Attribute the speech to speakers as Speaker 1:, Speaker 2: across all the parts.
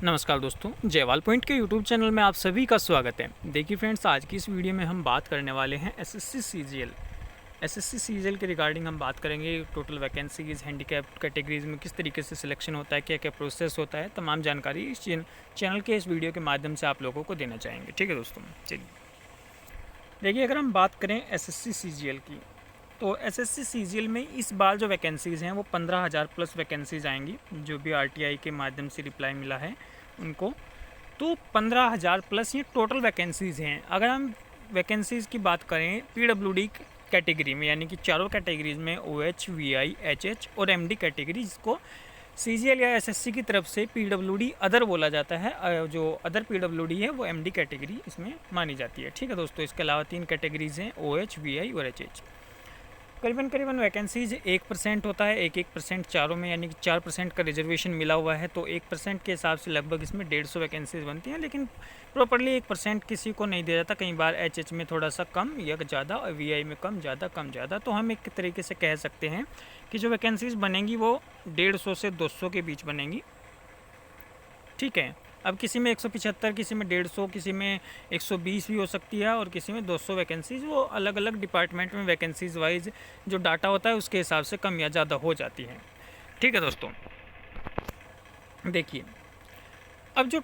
Speaker 1: नमस्कार दोस्तों, जयवाल पॉइंट के यूट्यूब चैनल में आप सभी का स्वागत है। देखिए फ्रेंड्स, आज की इस वीडियो में हम बात करने वाले हैं एसएससी सीजीएल के रिगार्डिंग हम बात करेंगे। टोटल वैकेंसीज, हैंडीकैप कैटेगरीज में किस तरीके से सिलेक्शन होता है, क्या क्या प्रोसेस होता है, तमाम जानकारी इस चैनल के इस वीडियो के माध्यम से आप लोगों को देना चाहेंगे। ठीक है दोस्तों, चलिए देखिए, अगर हम बात करें एसएससी सीजीएल की, तो एसएससी सीजीएल में इस बार जो वैकेंसीज़ हैं वो 15,000 प्लस वैकेंसीज़ आएंगी, जो भी आरटीआई के माध्यम से रिप्लाई मिला है उनको। तो 15,000 प्लस ये टोटल वैकेंसीज़ हैं। अगर हम वैकेंसीज़ की बात करें पीडब्ल्यूडी कैटेगरी में, यानी कि चारों कैटेगरीज में ओएच, वीआई, एचएच और एमडी कैटेगरी, जिसको सीजीएल या एसएससी की तरफ से पीडब्ल्यूडी अदर बोला जाता है, जो अदर पीडब्ल्यूडी है वो एमडी कैटेगरी इसमें मानी जाती है। ठीक है दोस्तों, इसके अलावा 3 कैटेगरीज हैं, ओएच, वीआई और एचएच। करीबन वैकेंसीज 1% होता है, 1% चारों में, यानी कि 4% का रिजर्वेशन मिला हुआ है। तो 1% के हिसाब से लगभग इसमें 150 वैकेंसीज बनती हैं, लेकिन प्रॉपरली 1% किसी को नहीं दिया जाता। कई बार एचएच में थोड़ा सा कम या ज़्यादा और वीआई में कम ज़्यादा। तो हम एक तरीके से कह सकते हैं कि जो वैकेंसीज बनेंगी वो 150 से 200 के बीच बनेंगी। ठीक है, अब किसी में 175, किसी में 150, किसी में 120 भी हो सकती है, और किसी में 200 वैकेंसीज। वो अलग अलग डिपार्टमेंट में वैकेंसीज वाइज जो डाटा होता है उसके हिसाब से कम या ज़्यादा हो जाती है। ठीक है दोस्तों, देखिए, अब जो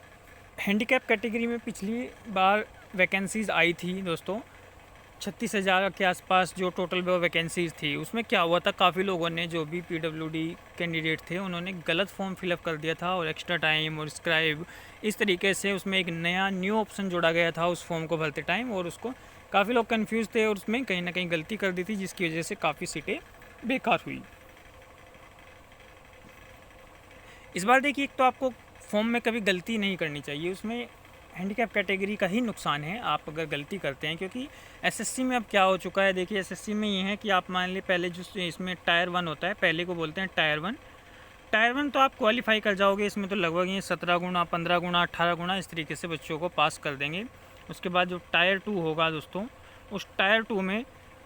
Speaker 1: हैंडीकैप कैटेगरी में पिछली बार वैकेंसीज आई थी दोस्तों, 36,000 के आसपास जो टोटल वैकेंसीज थी, उसमें क्या हुआ था, काफ़ी लोगों ने, जो भी पीडब्ल्यूडी कैंडिडेट थे, उन्होंने गलत फॉर्म फिलअप कर दिया था, और एक्स्ट्रा टाइम और स्क्राइब इस तरीके से उसमें एक न्यू ऑप्शन जोड़ा गया था उस फॉर्म को भरते टाइम, और उसको काफ़ी लोग कन्फ्यूज़ थे और उसमें कहीं ना कहीं गलती कर दी थी, जिसकी वजह से काफ़ी सीटें बेकार हुई। इस बार देखिए, एक तो आपको फॉर्म में कभी गलती नहीं करनी चाहिए, उसमें हैंडीकैप कैटेगरी का ही नुकसान है आप अगर गलती करते हैं। क्योंकि एसएससी में अब क्या हो चुका है, देखिए एसएससी में ये है कि आप मान लीजिए पहले जो इसमें टायर 1 होता है, पहले को बोलते हैं टायर वन तो आप क्वालिफाई कर जाओगे। इसमें तो लगभग ये 17 गुना, 15 गुना, 18 गुना इस तरीके से बच्चों को पास कर देंगे। उसके बाद जो टायर 2 होगा दोस्तों, उस टायर 2 में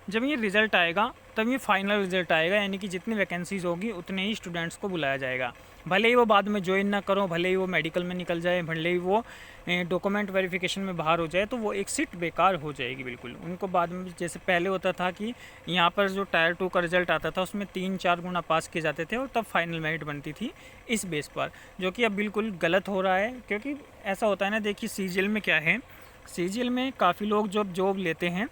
Speaker 1: जब ये रिज़ल्ट आएगा तब ये फाइनल रिज़ल्ट आएगा, यानी कि जितनी वैकेंसीज़ होगी उतने ही स्टूडेंट्स को बुलाया जाएगा। भले ही वो बाद में ज्वाइन ना करो, भले ही वो मेडिकल में निकल जाए, भले ही वो डॉक्यूमेंट वेरिफिकेशन में बाहर हो जाए, तो वो एक सीट बेकार हो जाएगी बिल्कुल। उनको बाद में, जैसे पहले होता था कि यहाँ पर जो टायर 2 का रिज़ल्ट आता था उसमें 3-4 गुना पास किए जाते थे और तब फाइनल मेरिट बनती थी इस बेस पर, जो कि अब बिल्कुल गलत हो रहा है। क्योंकि ऐसा होता है ना, देखिए सीजीएल में क्या है, सीजीएल में काफ़ी लोग जब जॉब लेते हैं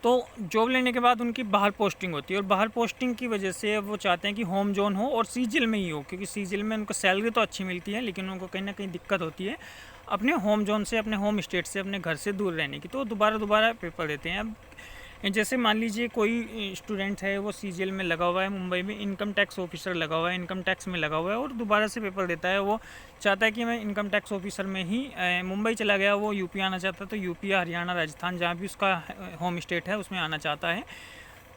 Speaker 1: तो जॉब लेने के बाद उनकी बाहर पोस्टिंग होती है, और बाहर पोस्टिंग की वजह से वो चाहते हैं कि होम जोन हो और सीजीएल में ही हो, क्योंकि सीजीएल में उनको सैलरी तो अच्छी मिलती है, लेकिन उनको कहीं ना कहीं दिक्कत होती है अपने होम जोन से, अपने होम स्टेट से, अपने घर से दूर रहने की। तो दोबारा पेपर देते हैं। अब जैसे मान लीजिए कोई स्टूडेंट है, वो सीजीएल में लगा हुआ है, मुंबई में इनकम टैक्स ऑफिसर लगा हुआ है, इनकम टैक्स में लगा हुआ है, और दोबारा से पेपर देता है। वो चाहता है कि मैं इनकम टैक्स ऑफिसर में ही, मुंबई चला गया, वो यूपी आना चाहता है, तो यूपी, हरियाणा, राजस्थान, जहाँ भी उसका होम स्टेट है उसमें आना चाहता है।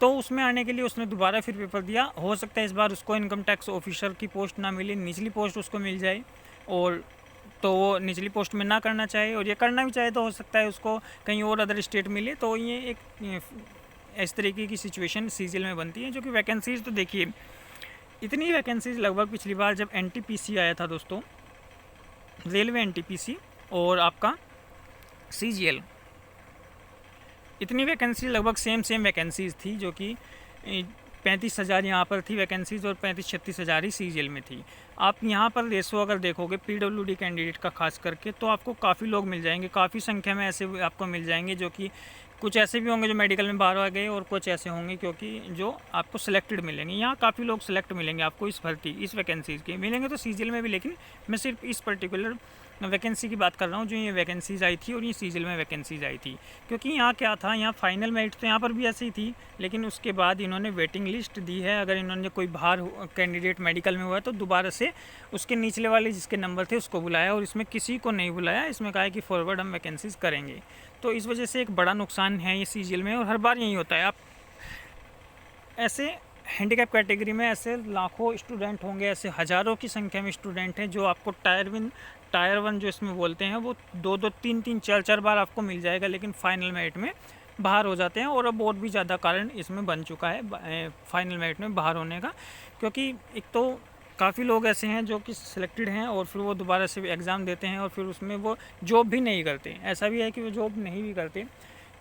Speaker 1: तो उसमें आने के लिए उसने दोबारा फिर पेपर दिया। हो सकता है इस बार उसको इनकम टैक्स ऑफिसर की पोस्ट ना मिले, निचली पोस्ट उसको मिल जाए, और तो वो निचली पोस्ट में ना करना चाहे, और ये करना भी चाहे तो हो सकता है उसको कहीं और अदर स्टेट मिले। तो ये एक इस तरीके की सिचुएशन सीजीएल में बनती है। जो कि वैकेंसीज, तो देखिए इतनी वैकेंसीज लगभग पिछली बार जब एनटीपीसी आया था दोस्तों, रेलवे एनटीपीसी और आपका सीजीएल, इतनी वैकेंसी लगभग सेम वैकेंसीज थी, जो कि 35,000 यहाँ पर थी वैकेंसीज, और 35-36 हज़ार ही सीजीएल में थी। आप यहाँ पर रेशो अगर देखोगे पीडब्ल्यूडी कैंडिडेट का खास करके, तो आपको काफ़ी लोग मिल जाएंगे, काफ़ी संख्या में ऐसे आपको मिल जाएंगे, जो कि कुछ ऐसे भी होंगे जो मेडिकल में बाहर आ गए, और कुछ ऐसे होंगे क्योंकि जो आपको सिलेक्टेड मिलेंगे। यहाँ काफ़ी लोग सिलेक्ट मिलेंगे आपको इस भर्ती, इस वैकेंसीज़ के मिलेंगे तो सीजीएल में भी, लेकिन मैं सिर्फ इस पर्टिकुलर वैकेंसी की बात कर रहा हूँ जो ये वैकेंसीज़ आई थी और ये सीजीएल में वैकेंसीज़ आई थी। क्योंकि यहाँ क्या था, यहाँ फाइनल मेरिट तो यहाँ पर भी ऐसी ही थी, लेकिन उसके बाद इन्होंने वेटिंग लिस्ट दी है। अगर इन्होंने कोई बाहर कैंडिडेट मेडिकल में हुआ है तो दोबारा से उसके निचले वाले जिसके नंबर थे उसको बुलाया, और इसमें किसी को नहीं बुलाया। इसमें कहा है कि फॉरवर्ड हम वैकेंसीज़ करेंगे। तो इस वजह से एक बड़ा नुकसान है ये सीजीएल में, और हर बार यही होता है। आप ऐसे हैंडीकैप कैटेगरी में ऐसे लाखों स्टूडेंट होंगे, ऐसे हज़ारों की संख्या में स्टूडेंट हैं जो आपको टायर वन जो इसमें बोलते हैं, वो 2-2, 3-3, 4-4 बार आपको मिल जाएगा, लेकिन फाइनल मेरिट में बाहर हो जाते हैं। और अब और भी ज़्यादा कारण इसमें बन चुका है फाइनल मेरिट में बाहर होने का। क्योंकि एक तो काफ़ी लोग ऐसे हैं जो कि सिलेक्टेड हैं और फिर वो दोबारा से एग्ज़ाम देते हैं और फिर उसमें वो जॉब भी नहीं करते। ऐसा भी है कि वो जॉब नहीं भी करते।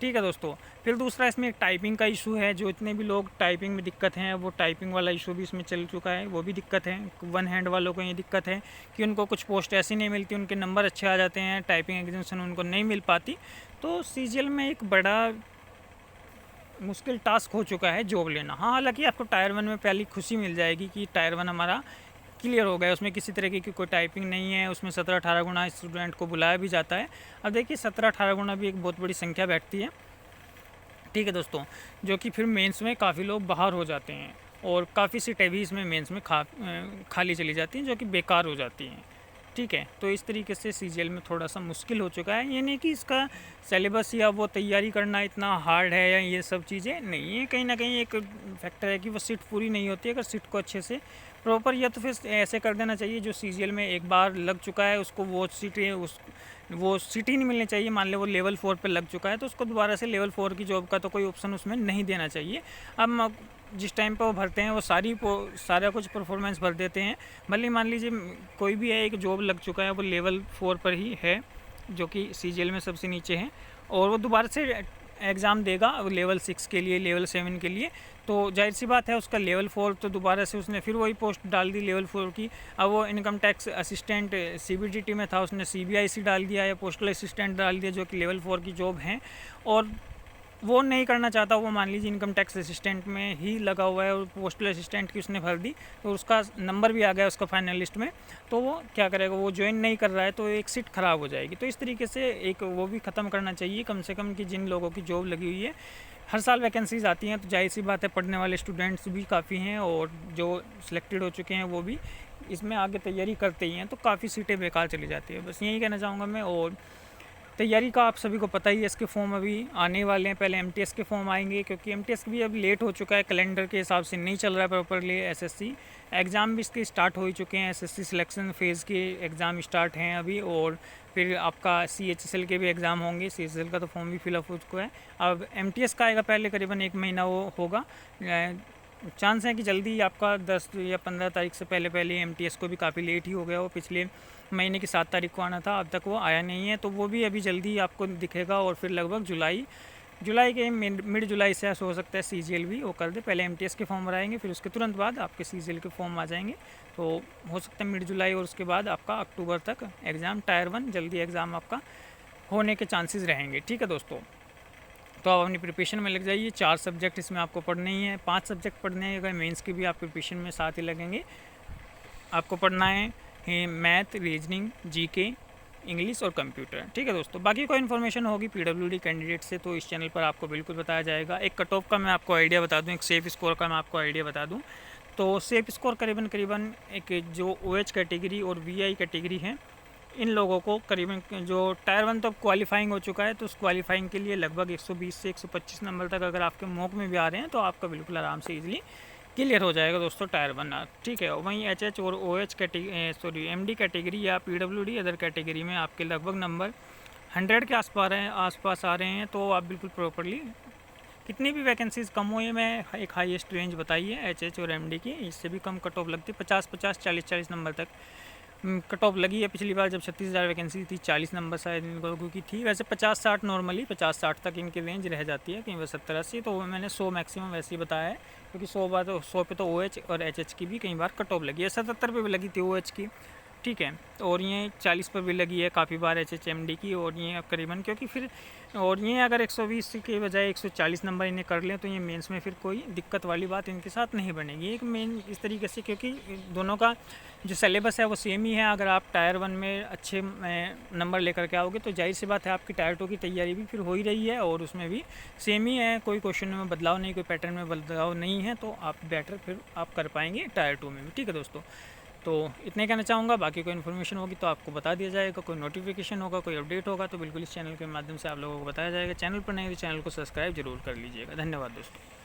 Speaker 1: ठीक है दोस्तों। फिर दूसरा इसमें एक टाइपिंग का इशू है, जो इतने भी लोग टाइपिंग में दिक्कत हैं वो टाइपिंग वाला इशू भी इसमें चल चुका है, वो भी दिक्कत है। वन हैंड वालों को ये दिक्कत है कि उनको कुछ पोस्ट ऐसी नहीं मिलती, उनके नंबर अच्छे आ जाते हैं, टाइपिंग एग्जामिनेशन उनको नहीं मिल पाती। तो सीजीएल में एक बड़ा मुश्किल टास्क हो चुका है जॉब लेना। हाँ, हालांकि आपको टायर 1 में पहली खुशी मिल जाएगी कि टायर 1 हमारा क्लियर हो गया, उसमें किसी तरीके की कोई टाइपिंग नहीं है, उसमें 17-18 गुना स्टूडेंट को बुलाया भी जाता है। अब देखिए 17-18 गुना भी एक बहुत बड़ी संख्या बैठती है। ठीक है दोस्तों, जो कि फिर मेंस में काफ़ी लोग बाहर हो जाते हैं और काफ़ी सीटें भी इसमें मेंस में खाली चली जाती हैं, जो कि बेकार हो जाती हैं। ठीक है, तो इस तरीके से सीजीएल में थोड़ा सा मुश्किल हो चुका है। ये नहीं कि इसका सिलेबस या वो तैयारी करना इतना हार्ड है या ये सब चीज़ें नहीं है, कहीं ना कहीं एक फैक्टर है कि वो सीट पूरी नहीं होती है। अगर सीट को अच्छे से प्रॉपर, या तो फिर ऐसे कर देना चाहिए जो सीजीएल में एक बार लग चुका है उसको वो सीट ही नहीं मिलनी चाहिए। मान लो वो लेवल 4 पे लग चुका है तो उसको दोबारा से लेवल 4 की जॉब का तो कोई ऑप्शन उसमें नहीं देना चाहिए। अब जिस टाइम पे वो भरते हैं वो सारा कुछ परफॉर्मेंस भर देते हैं। भले मान लीजिए कोई भी है, एक जॉब लग चुका है वो लेवल 4 पर ही है, जो कि सीजीएल में सबसे नीचे है, और वो दोबारा से एग्ज़ाम देगा लेवल 6 के लिए, लेवल 7 के लिए। तो जाहिर सी बात है उसका लेवल 4 तो दोबारा से उसने फिर वही पोस्ट डाल दी लेवल 4 की। अब वो इनकम टैक्स असिस्टेंट सीबीडीटी में था, उसने सीबीआईसी डाल दिया या पोस्टल असिस्टेंट डाल दिया, जो कि लेवल 4 की जॉब हैं, और वो नहीं करना चाहता। वो मान लीजिए इनकम टैक्स असिस्टेंट में ही लगा हुआ है और पोस्टल असिस्टेंट की उसने भर दी, तो उसका नंबर भी आ गया उसका फाइनल लिस्ट में, तो वो क्या करेगा, वो ज्वाइन नहीं कर रहा है तो एक सीट ख़राब हो जाएगी। तो इस तरीके से एक वो भी ख़त्म करना चाहिए कम से कम कि जिन लोगों की जॉब लगी हुई है। हर साल वैकेंसीज आती हैं तो जाहिर सी बात है पढ़ने वाले स्टूडेंट्स भी काफ़ी हैं और जो सिलेक्टेड हो चुके हैं वो भी इसमें आगे तैयारी करते ही हैं, तो काफ़ी सीटें बेकार चली जाती है। बस यही कहना चाहूँगा मैं। और तैयारी का आप सभी को पता ही है, इसके फॉर्म अभी आने वाले हैं। पहले एमटीएस के फॉर्म आएंगे, क्योंकि एमटीएस भी अब लेट हो चुका है, कैलेंडर के हिसाब से नहीं चल रहा है प्रॉपरली। एसएससी एग्ज़ाम भी इसके स्टार्ट हो ही चुके हैं, एसएससी सिलेक्शन फेज़ के एग्ज़ाम स्टार्ट हैं अभी, और फिर आपका सीएचएसएल के भी एग्ज़ाम होंगे। सीएचएसएल का तो फॉर्म भी फिलअप हो चुका है। अब एमटीएस का आएगा पहले, करीबन 1 महीना वो होगा। चांस है कि जल्दी आपका 10 या 15 तारीख से पहले एमटीएस को भी काफ़ी लेट ही हो गया। वो पिछले महीने की 7 तारीख को आना था, अब तक वो आया नहीं है, तो वो भी अभी जल्दी आपको दिखेगा। और फिर लगभग जुलाई के मिड जुलाई से हो सकता है सीजीएल भी वो कर दे। पहले एमटीएस के फॉर्म भराएंगे, फिर उसके तुरंत बाद आपके सीजीएल के फॉर्म आ जाएंगे, तो हो सकता है मिड जुलाई, और उसके बाद आपका अक्टूबर तक एग्ज़ाम टायर 1 जल्दी एग्ज़ाम आपका होने के चांसेस रहेंगे। ठीक है दोस्तों, तो आप अपनी प्रिपरेशन में लग जाइए। 4 सब्जेक्ट इसमें आपको पढ़ने ही हैं, 5 सब्जेक्ट पढ़ने हैं, अगर मेंस के भी आप प्रिपरेशन में साथ ही लगेंगे। आपको पढ़ना है मैथ, रीजनिंग, जीके, इंग्लिश और कंप्यूटर। ठीक है दोस्तों, बाकी कोई इन्फॉर्मेशन होगी पीडब्ल्यूडी कैंडिडेट से तो इस चैनल पर आपको बिल्कुल बताया जाएगा। एक कट ऑफ का मैं आपको आइडिया बता दूं, एक सेफ स्कोर का मैं आपको आइडिया बता दूं। तो सेफ स्कोर करीबन एक जो ओएच कैटेगरी और वीआई कैटेगरी है, इन लोगों को करीबन जो टायर 1 तो अब क्वालिफाइंग हो चुका है, तो उस क्वालिफाइंग के लिए लगभग 120 से 125 नंबर तक अगर आपके मॉक में भी आ रहे हैं तो आपका बिल्कुल आराम से ईजिली क्लियर हो जाएगा दोस्तों टायर 1। ठीक है, वहीं एचएच और ओएच कैटेगरी एमडी कैटेगरी या पीडब्ल्यूडी अदर कैटेगरी में आपके लगभग नंबर 100 के आसपास आ रहे हैं, तो आप बिल्कुल प्रॉपरली कितनी भी वैकेंसीज कम हो, ये मैं एक हाईएस्ट रेंज बताई है एचएच और एमडी की, इससे भी कम कट ऑफ लगती है। 50-50, 40-40 नंबर तक कट ऑफ लगी है। पिछली बार जब 36,000 वैकेंसी थी 40 नंबर शायद इन लोगों की थी। वैसे 50-60 नॉर्मली 50-60 तक इनकी रेंज रह जाती है, कहीं वह 70-80, तो मैंने 100 मैक्सिमम वैसे ही बताया है, क्योंकि 100 पे तो ओएच और एचएच की भी कई बार कट ऑफ लगी है। 77 पे भी लगी थी ओएच की, ठीक है, और ये 40 पर भी लगी है काफ़ी बार एचएच एमडी की, और ये करीबन क्योंकि फिर और ये अगर 120 के बजाय 140 नंबर इन्हें कर लें तो ये मेंस में फिर कोई दिक्कत वाली बात इनके साथ नहीं बनेगी। एक मेन इस तरीके से, क्योंकि दोनों का जो सिलेबस है वो सेम ही है। अगर आप टायर 1 में अच्छे नंबर लेकर के आओगे तो जाहिर सी बात है आपकी टायर 2 की तैयारी भी फिर हो ही रही है और उसमें भी सेम ही है, कोई क्वेश्चन में बदलाव नहीं, कोई पैटर्न में बदलाव नहीं है, तो आप बेटर फिर आप कर पाएंगे टायर 2 में भी। ठीक है दोस्तों, तो इतने कहना चाहूँगा। बाकी कोई इन्फॉर्मेशन होगी तो आपको बता दिया जाएगा, कोई नोटिफिकेशन होगा, कोई अपडेट होगा तो बिल्कुल इस चैनल के माध्यम से आप लोगों को बताया जाएगा। चैनल पर नहीं तो चैनल को सब्सक्राइब जरूर कर लीजिएगा। धन्यवाद दोस्तों।